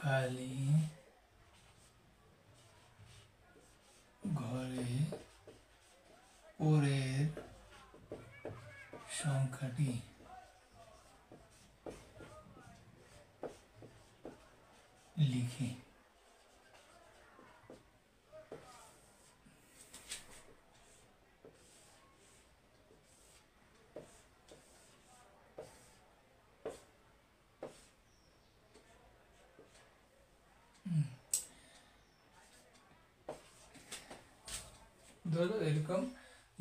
খালি ঘরে পরের সংখ্যাটি লিখি। ধরো এরকম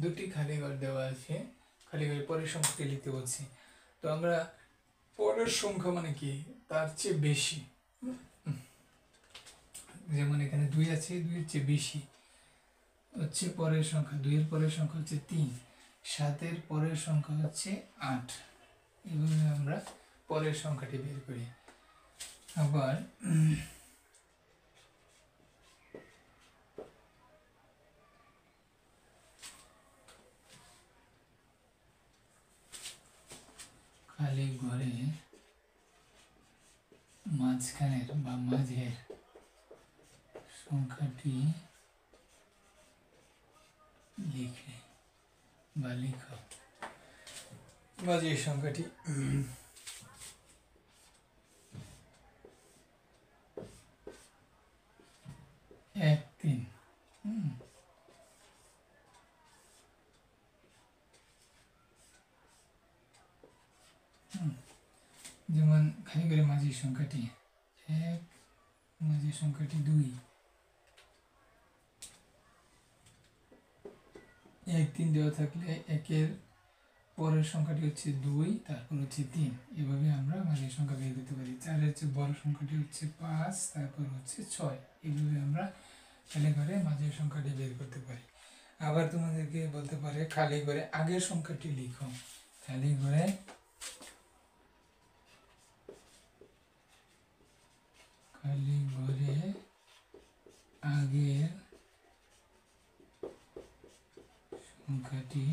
দুটি খালি ঘর দেওয়া আছে, খালি ঘরে পরের সংখ্যাটি লিখতে বলছি। তো আমরা পরের সংখ্যা মানে কি তার চেয়ে বেশি, যেমন এখানে 2 আছে, 2 এর চেয়ে বেশি হচ্ছে পরের সংখ্যা। 2 এর পরের সংখ্যা হচ্ছে 3, 7 এর পরের সংখ্যা হচ্ছে 8। এইভাবে আমরা পরের সংখ্যাটি বের করি। আবার খালি ঘরে মাঝখানের বা মাঝের সংখ্যাটি লিখে বা লিখো। মাঝের সংখ্যাটি 1, 3। যেমন খালি করে মাঝের সংখ্যাটি 1, মাঝের সংখ্যাটি 2, 1, 3 দেওয়া থাকলে 1 এর পরের সংখ্যাটি হচ্ছে 2, তারপর হচ্ছে 3। এভাবে আমরা মাঝের সংখ্যা বের করতে পারি। 4 এর চেয়ে বড় সংখ্যাটি হচ্ছে 5, তারপর হচ্ছে 6। এইভাবে আমরা খালি ঘরে মাঝের সংখ্যাটি বের করতে পারি। আবার তোমাদেরকে বলতে পারে খালি ঘরে আগের সংখ্যাটি লিখো। খালি ঘরে আগের সংখ্যাটি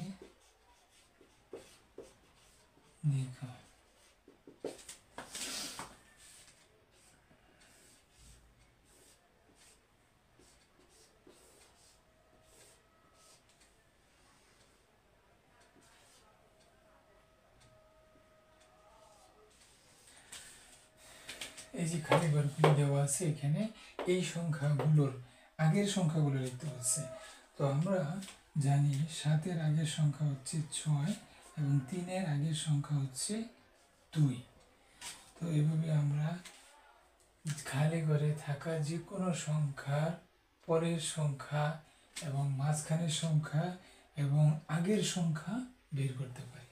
লিখো। এই যে খালি ঘরগুলো দেওয়া আছে, এখানে এই সংখ্যাগুলোর আগের সংখ্যাগুলো লিখতে হচ্ছে। তো আমরা জানি 7 এর আগের সংখ্যা হচ্ছে 6 এবং 3 এর আগের সংখ্যা হচ্ছে 2। তো এভাবে আমরা খালি ঘরে থাকা যে কোনো সংখ্যার পরের সংখ্যা এবং মাঝখানের সংখ্যা এবং আগের সংখ্যা বের করতে পারি।